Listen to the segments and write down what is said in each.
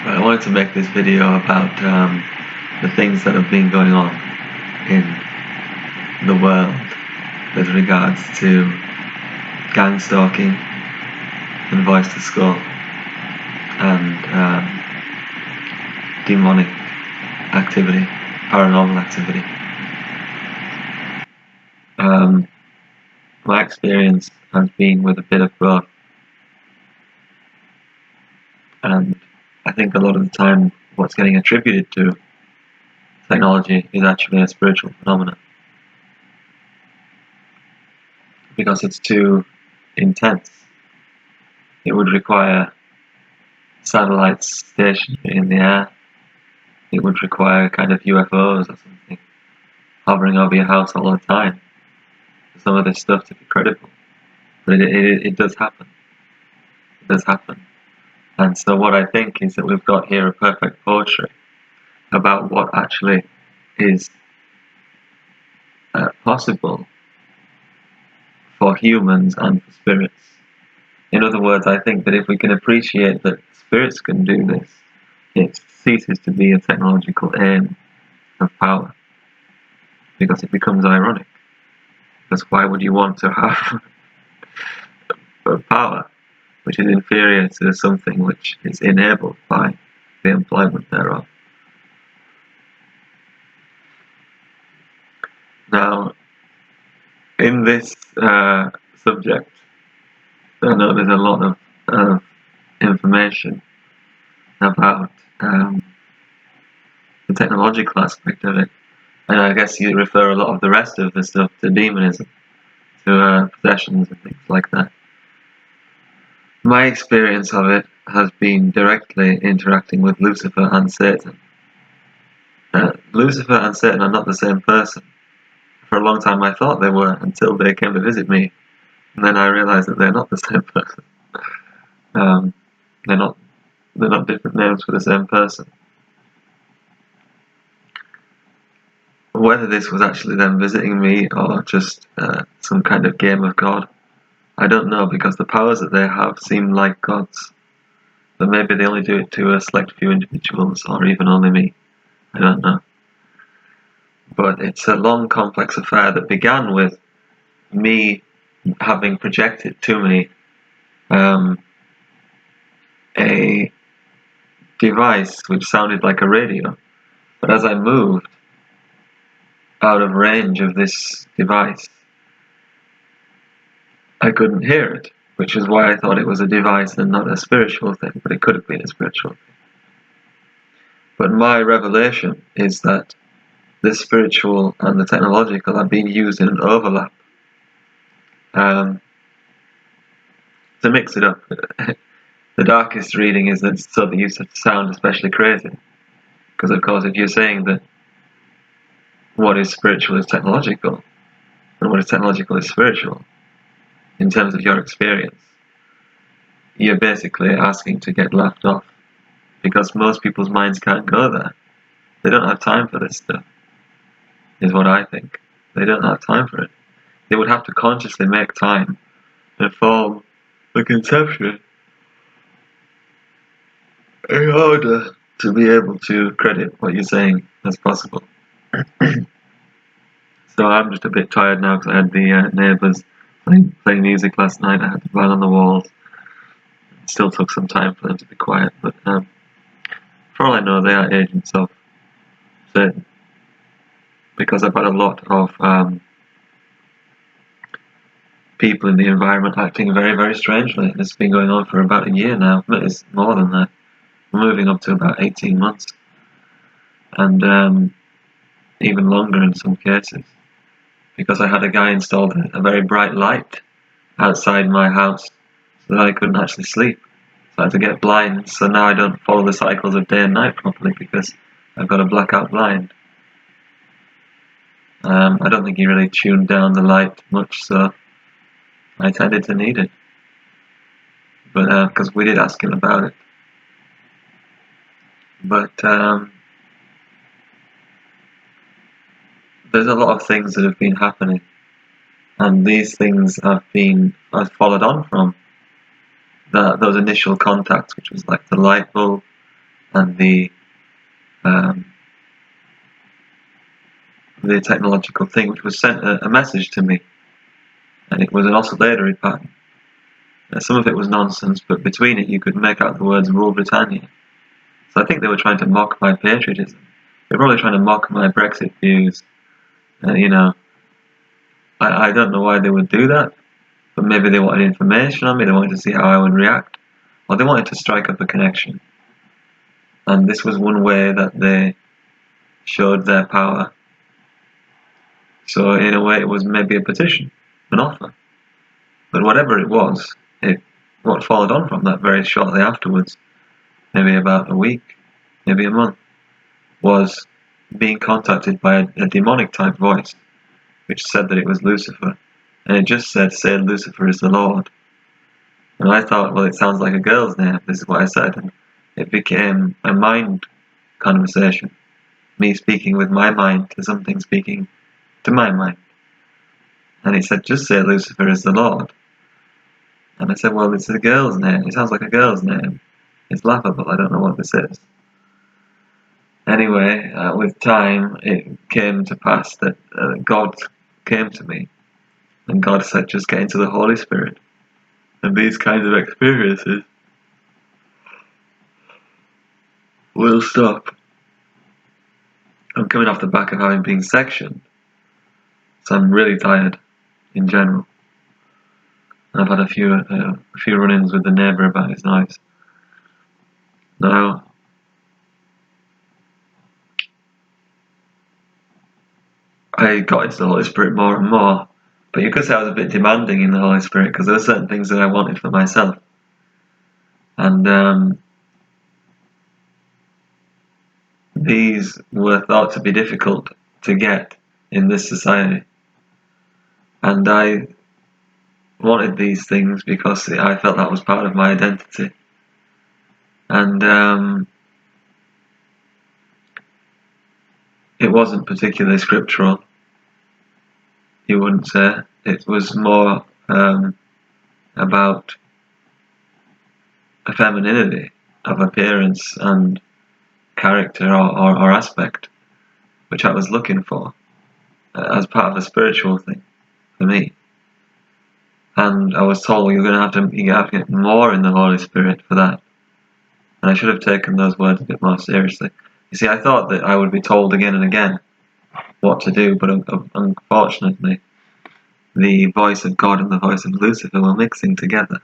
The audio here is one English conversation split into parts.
I wanted to make this video about the things that have been going on in the world with regards to gang stalking and Voice to Skull and demonic activity, paranormal activity. My experience has been with a bit of both, and I think a lot of the time what's getting attributed to technology is actually a spiritual phenomenon, because it's too intense. It would require satellites stationed in the air. It would require kind of UFOs or something hovering over your house all the time for some of this stuff to be credible. But it does happen. It does happen. And so what I think is that we've got here a perfect portrait about what actually is possible for humans and for spirits. In other words, I think that if we can appreciate that spirits can do this, it ceases to be a technological aim of power, because it becomes ironic. Because why would you want to have a power which is inferior to something which is enabled by the employment thereof? Now, in this subject, I know there's a lot of information about the technological aspect of it, and I guess you refer a lot of the rest of the stuff to demonism, to possessions and things like that. My experience of it has been directly interacting with Lucifer and Satan. Lucifer and Satan are not the same person. For a long time I thought they were, until they came to visit me, and then I realized that they're not the same person. They're not different names for the same person. Whether this was actually them visiting me or just some kind of game of God, I don't know, because the powers that they have seem like gods. But maybe they only do it to a select few individuals, or even only me. I don't know. But it's a long, complex affair that began with me having projected to me a device which sounded like a radio. But as I moved out of range of this device, I couldn't hear it, which is why I thought it was a device and not a spiritual thing, but it could have been a spiritual thing. But my revelation is that the spiritual and the technological are being used in an overlap. To mix it up, the darkest reading is that so that you sound especially crazy. Because of course, if you're saying that what is spiritual is technological, and what is technological is spiritual, in terms of your experience, you're basically asking to get laughed off, because most people's minds can't go there. They don't have time for this stuff, is what I think. They don't have time for it. They would have to consciously make time and form a conception in order to be able to credit what you're saying as possible. So I'm just a bit tired now, because I had the neighbours playing music last night. I had to bang on the walls. It still took some time for them to be quiet, but for all I know, they are agents of Satan, because I've had a lot of people in the environment acting very, very strangely. It's been going on for about a year now. It's more than that. We're moving up to about 18 months, and even longer in some cases, because I had a guy installed a very bright light outside my house so that I couldn't actually sleep. So I had to get blinds, so now I don't follow the cycles of day and night properly, because I've got a blackout blind. I don't think he really tuned down the light much, so I tended to need it. But because we did ask him about it. But there's a lot of things that have been happening, and these things have followed on from those initial contacts, which was like the light bulb and the technological thing, which was sent a message to me, and it was an oscillatory pattern. Some of it was nonsense, but between it you could make out the words Rule Britannia. So I think they were trying to mock my patriotism. They were probably trying to mock my Brexit views. I don't know why they would do that, but maybe they wanted information on me, they wanted to see how I would react, or they wanted to strike up a connection. And this was one way that they showed their power. So in a way it was maybe a petition, an offer. But whatever it was, what followed on from that very shortly afterwards, maybe about a week, maybe a month, was being contacted by a demonic type voice, which said that it was Lucifer. And it just said, "Say Lucifer is the Lord." And I thought, well, it sounds like a girl's name, this is what I said. And it became a mind conversation, me speaking with my mind to something speaking to my mind. And he said, "Just say Lucifer is the Lord." And I said, well, it's a girl's name. It sounds like a girl's name. It's laughable. I don't know what this is. Anyway, with time, it came to pass that God came to me. And God said, just get into the Holy Spirit. And these kinds of experiences will stop. I'm coming off the back of having been sectioned. So I'm really tired in general. I've had a few run-ins with the neighbour about his noise. Now, I got into the Holy Spirit more and more, but you could say I was a bit demanding in the Holy Spirit because there were certain things that I wanted for myself. And these were thought to be difficult to get in this society. And I wanted these things because I felt that was part of my identity. And it wasn't particularly scriptural, you wouldn't say. It was more about a femininity of appearance and character or aspect, which I was looking for as part of a spiritual thing for me. And I was told, well, you have to get more in the Holy Spirit for that. And I should have taken those words a bit more seriously. You see, I thought that I would be told again and again what to do, but unfortunately, the voice of God and the voice of Lucifer were mixing together.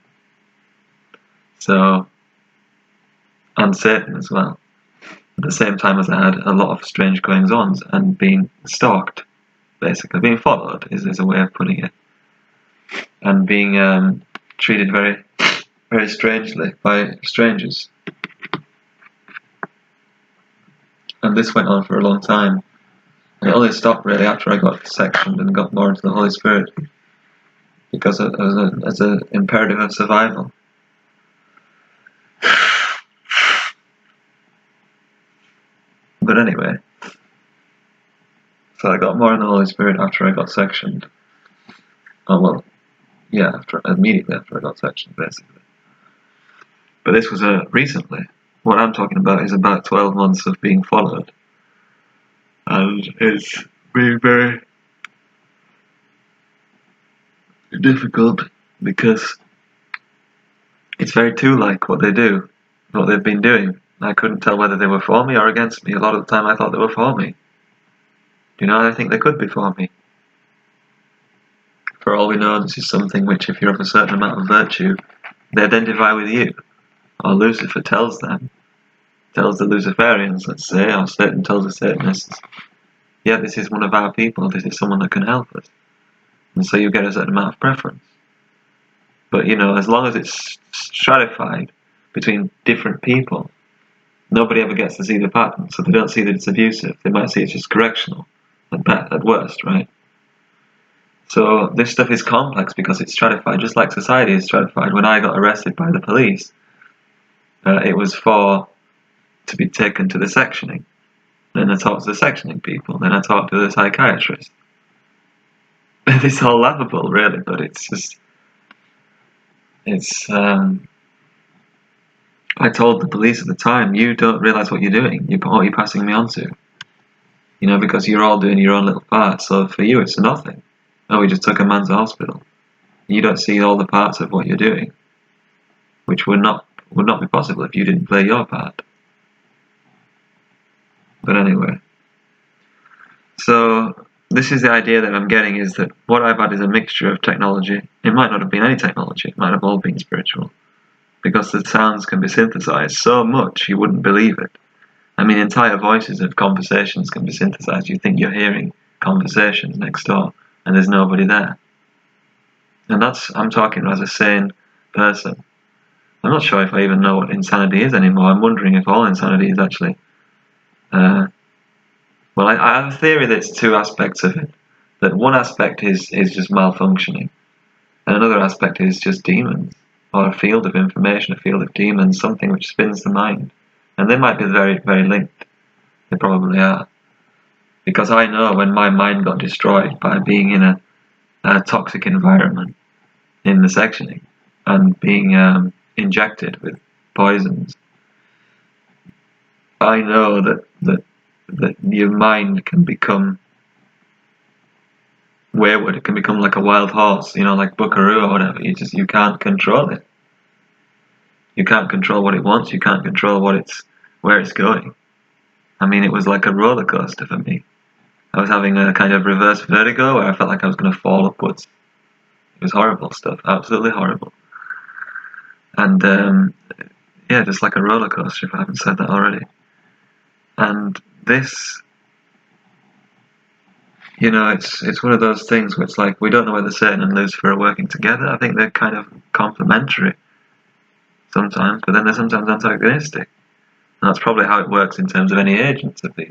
So, and Satan as well. At the same time as I had a lot of strange goings-on and being stalked, basically. Being followed is a way of putting it. And being treated very, very strangely by strangers. And this went on for a long time. And it only stopped really after I got sectioned and got more into the Holy Spirit. Because as an imperative of survival. But anyway, so I got more in the Holy Spirit after I got sectioned. Oh well, yeah, immediately after I got sectioned, basically. But this was recently. What I'm talking about is about 12 months of being followed. And it's been very difficult because it's very too-like what they do, what they've been doing. I couldn't tell whether they were for me or against me. A lot of the time I thought they were for me. Do you know, I think they could be for me. For all we know, this is something which, if you're of a certain amount of virtue, they identify with you. Or Lucifer tells them, tells the Luciferians, let's say, or Satan tells the Satanists, yeah, this is one of our people, this is someone that can help us. And so you get a certain amount of preference. But, you know, as long as it's stratified between different people, nobody ever gets to see the pattern, so they don't see that it's abusive. They might see it's just correctional, at worst, right? So this stuff is complex because it's stratified, just like society is stratified. When I got arrested by the police, it was to be taken to the sectioning. Then I talked to the sectioning people. Then I talked to the psychiatrist. It's all laughable, really, but it's just... I told the police at the time, you don't realise what you're doing. What are you passing me on to? Because you're all doing your own little part. So for you, it's nothing. Oh, we just took a man to hospital. You don't see all the parts of what you're doing, which would not be possible if you didn't play your part. But anyway, so this is the idea that I'm getting, is that what I've had is a mixture of technology. It might not have been any technology. It might have all been spiritual, because the sounds can be synthesized so much you wouldn't believe it. I mean, entire voices of conversations can be synthesized. You think you're hearing conversations next door, and there's nobody there. And I'm talking as a sane person. I'm not sure if I even know what insanity is anymore. I'm wondering if all insanity is actually... well, I have a theory that it's two aspects of it. That one aspect is just malfunctioning, and another aspect is just demons, or a field of information, a field of demons, something which spins the mind. And they might be very, very linked. They probably are. Because I know when my mind got destroyed by being in a toxic environment in the sectioning and being injected with poisons, I know that your mind can become wayward. It can become like a wild horse, like Buckaroo or whatever. You can't control it. You can't control what it wants. You can't control where it's going. I mean, it was like a roller coaster for me. I was having a kind of reverse vertigo where I felt like I was going to fall upwards. It was horrible stuff, absolutely horrible. And yeah, just like a roller coaster, if I haven't said that already. And this, it's one of those things where it's like we don't know whether Satan and Lucifer are working together. I think they're kind of complementary sometimes, but then they're sometimes antagonistic. And that's probably how it works in terms of any agents of these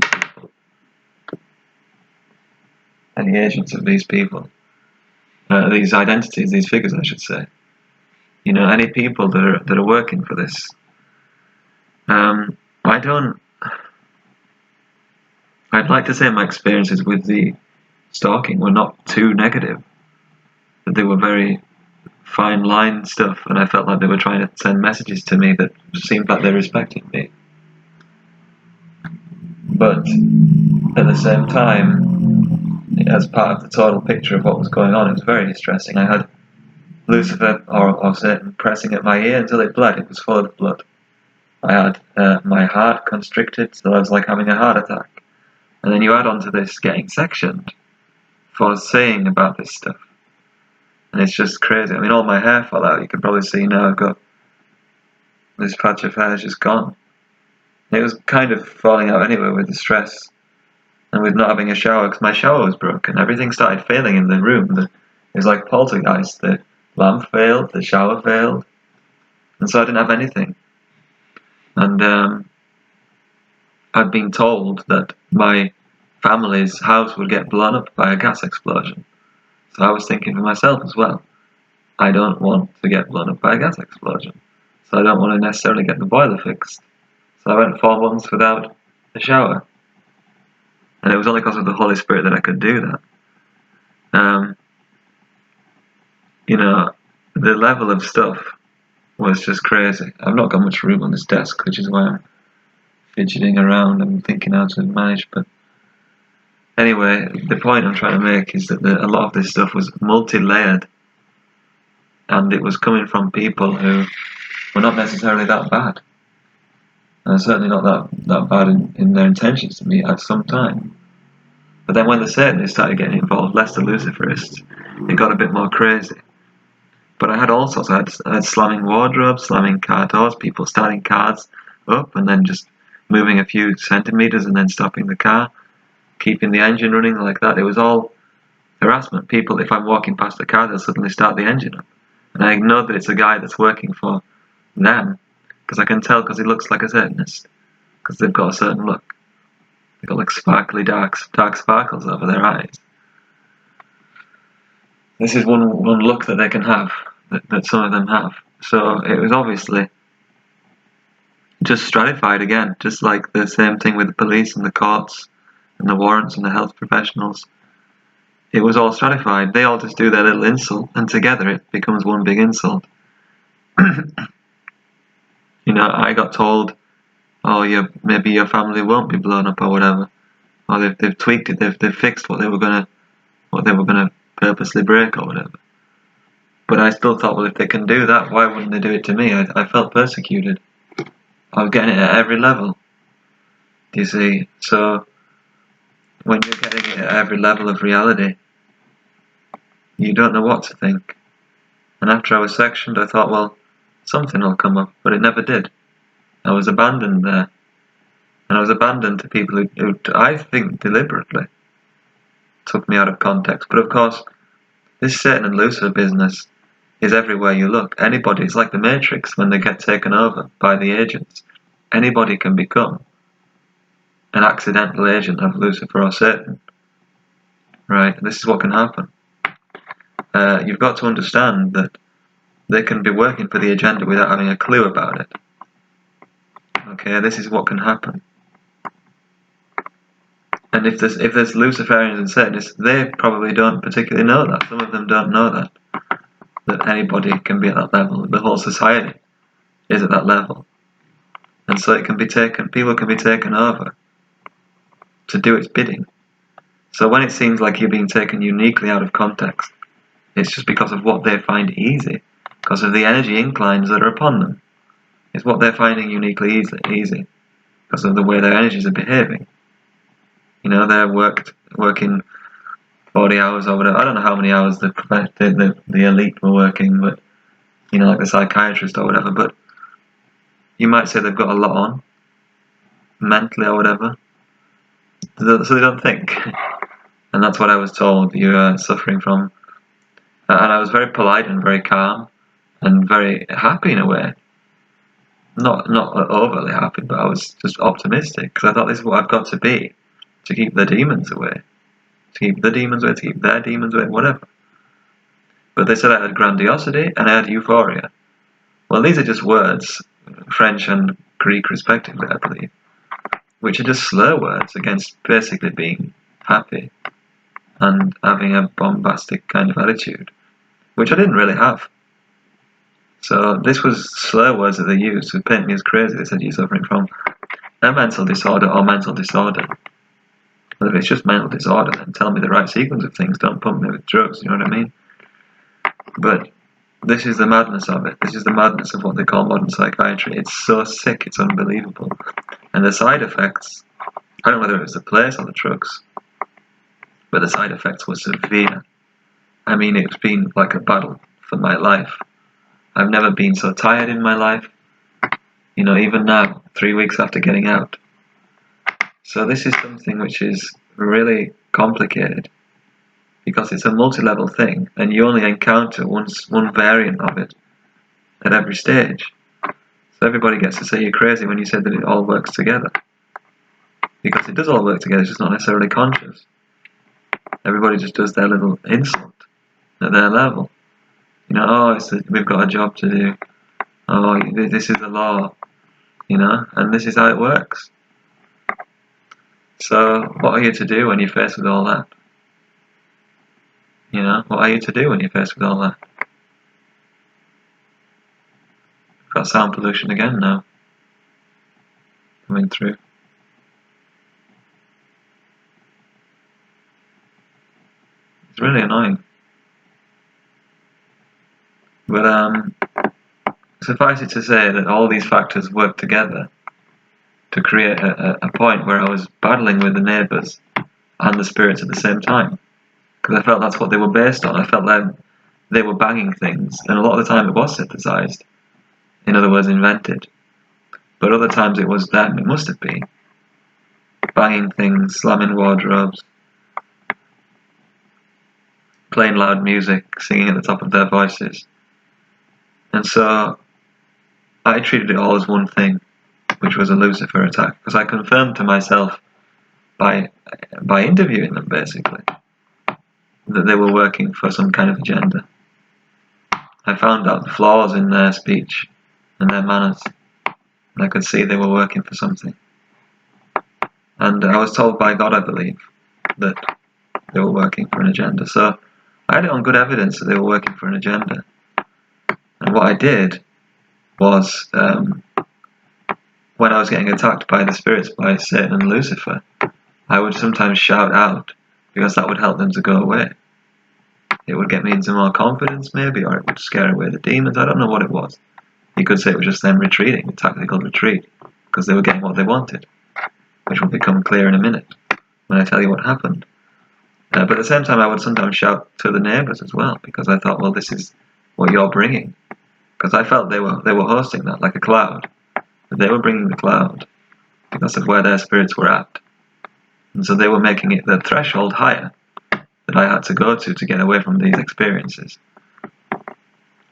people. These identities, these figures, I should say. Any people that are working for this. I'd like to say my experiences with the stalking were not too negative. That they were very fine line stuff, and I felt like they were trying to send messages to me that seemed like they respected me. But at the same time, as part of the total picture of what was going on, it was very distressing. I had Lucifer or Satan pressing at my ear until it bled. It was full of blood. I had my heart constricted, so I was like having a heart attack. And then you add on to this getting sectioned for saying about this stuff. And it's just crazy. I mean, all my hair fell out. You can probably see now I've got this patch of hair just gone. It was kind of falling out anyway with the stress and with not having a shower, because my shower was broken. Everything started failing in the room. It was like poltergeist. The lamp failed, the shower failed, and so I didn't have anything. And I'd been told that my family's house would get blown up by a gas explosion. So I was thinking for myself as well, I don't want to get blown up by a gas explosion. So I don't want to necessarily get the boiler fixed. So I went 4 months without a shower. And it was only because of the Holy Spirit that I could do that. The level of stuff was just crazy. I've not got much room on this desk, which is why I'm fidgeting around and thinking how to manage. But anyway, the point I'm trying to make is that a lot of this stuff was multi-layered, and it was coming from people who were not necessarily that bad, and certainly not that bad in their intentions to me at some time. But then when the Satanists started getting involved, less the Luciferists, it got a bit more crazy. But I had all sorts. I had slamming wardrobes, slamming car doors, people starting cars up and then just moving a few centimeters and then stopping the car, keeping the engine running like that. It was all harassment. People, if I'm walking past the car, they'll suddenly start the engine up. And I know that it's a guy that's working for them, because I can tell because he looks like a Satanist, because they've got a certain look. They've got like sparkly dark sparkles over their eyes. This is one look that they can have, that some of them have. So it was obviously just stratified again, just like the same thing with the police and the courts and the warrants and the health professionals. It was all stratified. They all just do their little insult, and together it becomes one big insult. I got told, oh, maybe your family won't be blown up or whatever, or they've tweaked it, they've fixed what they were gonna purposely break or whatever. But I still thought, well, if they can do that, why wouldn't they do it to me? I felt persecuted. I was getting it at every level. You see, so when you're getting it at every level of reality, you don't know what to think. And after I was sectioned, I thought, well, something will come up, but it never did. I was abandoned there. And I was abandoned to people who I think deliberately took me out of context. But of course, this Satan and Lucifer business is everywhere you look. Anybody, it's like the Matrix when they get taken over by the agents. Anybody can become an accidental agent of Lucifer or Satan. Right? This is what can happen. You've got to understand that they can be working for the agenda without having a clue about it. Okay, this is what can happen. And if there's Luciferians and Satanists, they probably don't particularly know that. Some of them don't know that anybody can be at that level. The whole society is at that level, and so it can be taken. People can be taken over to do its bidding. So when it seems like you're being taken uniquely out of context, it's just because of what they find easy, because of the energy inclines that are upon them. It's what they're finding uniquely easy, because of the way their energies are behaving. They're working 40 hours or whatever. I don't know how many hours the elite were working, but like the psychiatrist or whatever. But you might say they've got a lot on, mentally or whatever, so they don't think. And that's what I was told you're suffering from. And I was very polite and very calm and very happy in a way. Not overly happy, but I was just optimistic because I thought this is what I've got to be to keep the demons away. To keep the demons away, to keep their demons away, whatever. But they said I had grandiosity and I had euphoria. Well, these are just words, French and Greek respectively, I believe, which are just slur words against basically being happy and having a bombastic kind of attitude, which I didn't really have. So this was slur words that they used to paint me as crazy. They said you're suffering from a mental disorder or mental disorder. Well, if it's just mental disorder, then tell me the right sequence of things. Don't pump me with drugs, you know what I mean? But this is the madness of it. This is the madness of what they call modern psychiatry. It's so sick, it's unbelievable. And the side effects, I don't know whether it was the place or the drugs, but the side effects were severe. I mean, it's been like a battle for my life. I've never been so tired in my life. Even now, 3 weeks after getting out. So this is something which is really complicated because it's a multi-level thing and you only encounter one variant of it at every stage. So everybody gets to say you're crazy when you say that it all works together. Because it does all work together, it's just not necessarily conscious. Everybody just does their little insult at their level. We've got a job to do. Oh, this is the law. And this is how it works. So, what are you to do when you're faced with all that? What are you to do when you're faced with all that? We've got sound pollution again now. Coming through. It's really annoying. But, suffice it to say that all these factors work together to create a point where I was battling with the neighbours and the spirits at the same time. Because I felt that's what they were based on. I felt that they were banging things, and a lot of the time it was synthesized. In other words, invented. But other times it was them, it must have been. Banging things, slamming wardrobes, playing loud music, singing at the top of their voices. And so I treated it all as one thing, which was a Lucifer attack, because I confirmed to myself by interviewing them, basically, that they were working for some kind of agenda. I found out the flaws in their speech and their manners, and I could see they were working for something. And I was told by God, I believe, that they were working for an agenda. So I had it on good evidence that they were working for an agenda. And what I did was when I was getting attacked by the spirits, by Satan and Lucifer, I would sometimes shout out because that would help them to go away. It would get me into more confidence, maybe, or it would scare away the demons. I don't know what it was. You could say it was just them retreating, a tactical retreat, because they were getting what they wanted, which will become clear in a minute when I tell you what happened. But at the same time, I would sometimes shout to the neighbours as well, because I thought, well, this is what you're bringing. Because I felt they were hosting that like a cloud. But they were bringing the cloud because of where their spirits were at. And so they were making it the threshold higher that I had to go to get away from these experiences.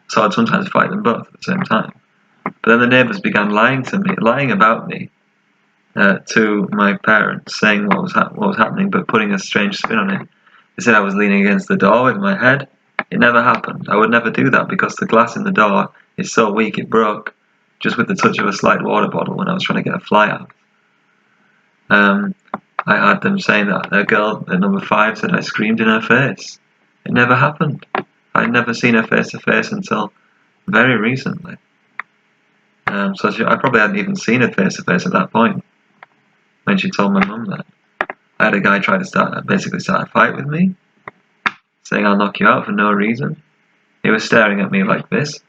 So I'd sometimes fight them both at the same time. But then the neighbours began lying about me, to my parents, saying what was happening, but putting a strange spin on it. They said I was leaning against the door with my head. It never happened. I would never do that because the glass in the door is so weak it broke just with the touch of a slight water bottle when I was trying to get a fly out. I had them saying that a girl at number 5 said I screamed in her face. It never happened. I'd never seen her face to face until very recently. So I probably hadn't even seen her face to face at that point when she told my mum that. I had a guy try to basically start a fight with me, saying I'll knock you out for no reason. He was staring at me like this.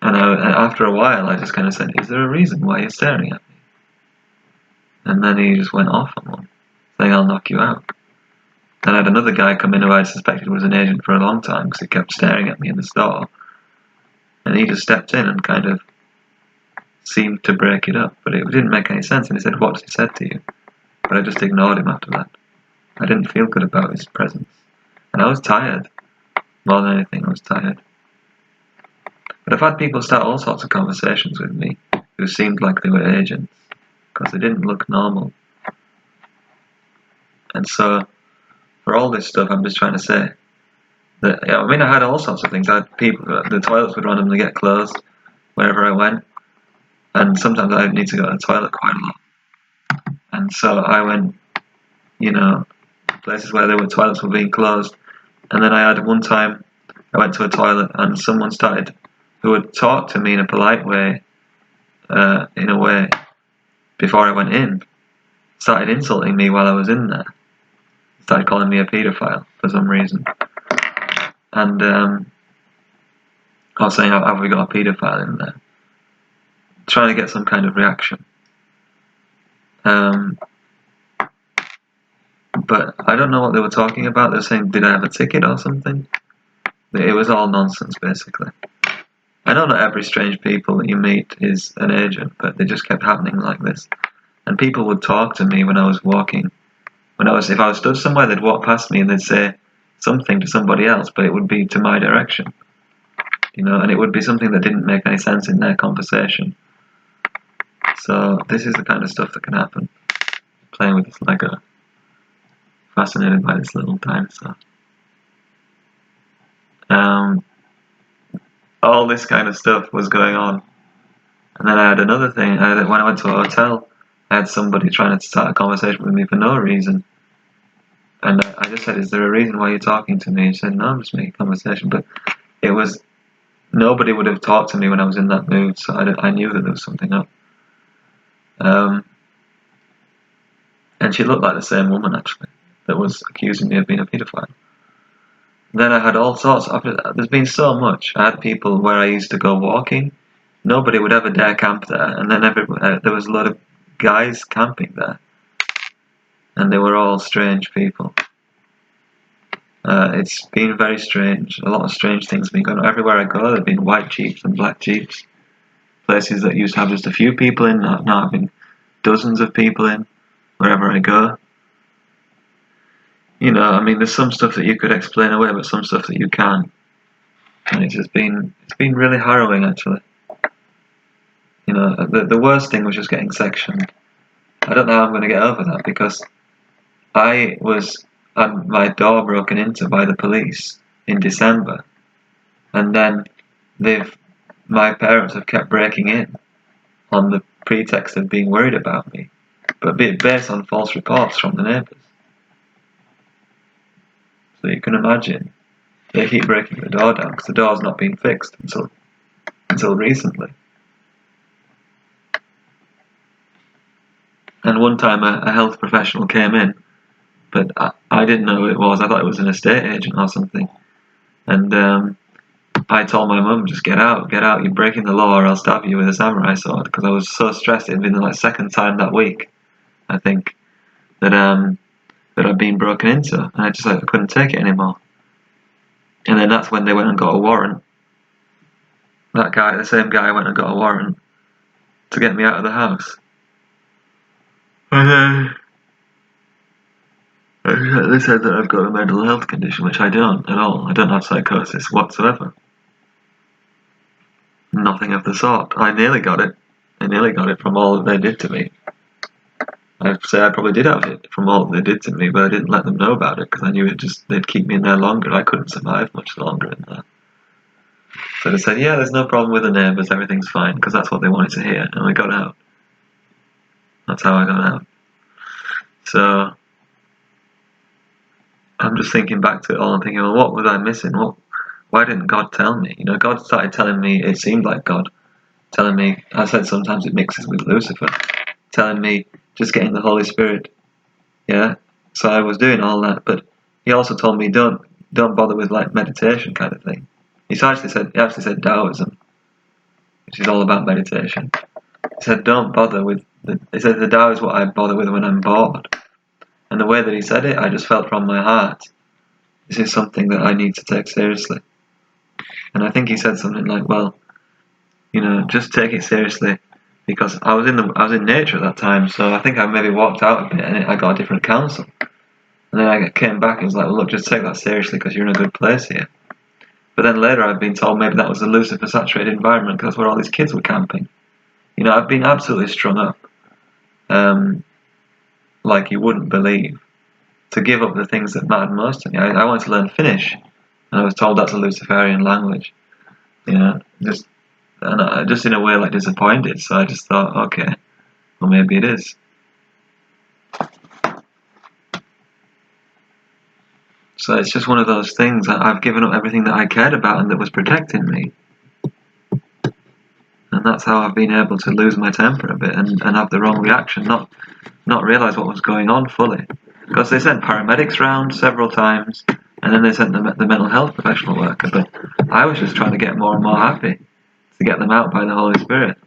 And after a while, I just kind of said, is there a reason why you're staring at me? And then he just went off on one, saying I'll knock you out. Then I had another guy come in who I suspected was an agent for a long time because he kept staring at me in the store. And he just stepped in and kind of seemed to break it up, but it didn't make any sense. And he said, what's he said to you? But I just ignored him after that. I didn't feel good about his presence. And I was tired. More than anything, I was tired. But I've had people start all sorts of conversations with me who seemed like they were agents because they didn't look normal. And so, for all this stuff, I'm just trying to say that, I had all sorts of things. I had people, the toilets would randomly get closed wherever I went, and sometimes I would need to go to the toilet quite a lot. And so I went, places where there were toilets were being closed, and then I had one time I went to a toilet and someone started, who would talk to me in a polite way, before I went in, started insulting me while I was in there. Started calling me a paedophile for some reason. And I was saying, have we got a paedophile in there? Trying to get some kind of reaction. But I don't know what they were talking about. They were saying, did I have a ticket or something? It was all nonsense, basically. I know not every strange people that you meet is an agent, but they just kept happening like this. And people would talk to me when I was walking. If I was stood somewhere, they'd walk past me and they'd say something to somebody else, but it would be to my direction. And it would be something that didn't make any sense in their conversation. So this is the kind of stuff that can happen. Playing with this Lego. Fascinated by this little dinosaur. All this kind of stuff was going on. And then I had another thing. When I went to a hotel, I had somebody trying to start a conversation with me for no reason. And I just said, is there a reason why you're talking to me? He said, no, I'm just making conversation. But it was, nobody would have talked to me when I was in that mood, so I knew that there was something up. And she looked like the same woman, actually, that was accusing me of being a paedophile. Then I had all sorts. After that, there's been so much. I had people where I used to go walking. Nobody would ever dare camp there. And then there was a lot of guys camping there. And they were all strange people. It's been very strange. A lot of strange things have been going on. Everywhere I go, there have been white jeeps and black jeeps. Places that used to have just a few people in, now having dozens of people in, wherever I go. There's some stuff that you could explain away, but some stuff that you can't. And it's been really harrowing, actually. The worst thing was just getting sectioned. I don't know how I'm going to get over that, because I had my door broken into by the police in December, and then my parents have kept breaking in on the pretext of being worried about me, but based on false reports from the neighbours. So you can imagine, they keep breaking the door down because the door's not been fixed until recently. And one time a health professional came in, but I didn't know who it was. I thought it was an estate agent or something. And I told my mum, just get out, you're breaking the law or I'll stab you with a samurai sword, because I was so stressed. It had been the second time that week, I think, that I'd been broken into, and I just couldn't take it anymore. And then that's when they went and got a warrant. The same guy went and got a warrant to get me out of the house. And they said that I've got a mental health condition, which I don't at all. I don't have psychosis whatsoever. Nothing of the sort. I nearly got it. From all that they did to me. I'd say I probably did have it from all that they did to me, but I didn't let them know about it because I knew they'd keep me in there longer. I couldn't survive much longer in there. So they said, yeah, there's no problem with the neighbours, everything's fine, because that's what they wanted to hear, and I got out. That's how I got out. So I'm just thinking back to it all and thinking, well, what was I missing? Why didn't God tell me? God started telling me, it seemed like God telling me, I said sometimes it mixes with Lucifer, telling me, just getting the Holy Spirit. Yeah? So I was doing all that, but he also told me, don't bother with meditation kind of thing. He actually said Taoism, which is all about meditation. He said, don't bother with he said the Tao is what I bother with when I'm bored. And the way that he said it, I just felt from my heart, this is something that I need to take seriously. And I think he said something like, well, just take it seriously, because I was in nature at that time, so I think I maybe walked out a bit and I got a different counsel. And then I came back and was like, well, look, just take that seriously because you're in a good place here. But then later I've been told maybe that was a Lucifer saturated environment because that's where all these kids were camping. I've been absolutely strung up. Like you wouldn't believe. To give up the things that mattered most to me. I wanted to learn Finnish, and I was told that's a Luciferian language. Just in a way disappointed. So I just thought, okay, well maybe it is. So it's just one of those things. I've given up everything that I cared about and that was protecting me. And that's how I've been able to lose my temper a bit and have the wrong reaction, not realise what was going on fully. Because they sent paramedics round several times, and then they sent the mental health professional worker, but I was just trying to get more and more happy to get them out by the Holy Spirit.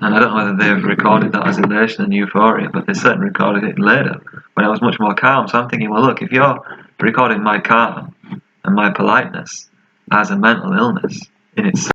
And I don't know whether they've recorded that as elation and euphoria, but they certainly recorded it later, when I was much more calm. So I'm thinking, well look, if you're recording my calm and my politeness as a mental illness in itself,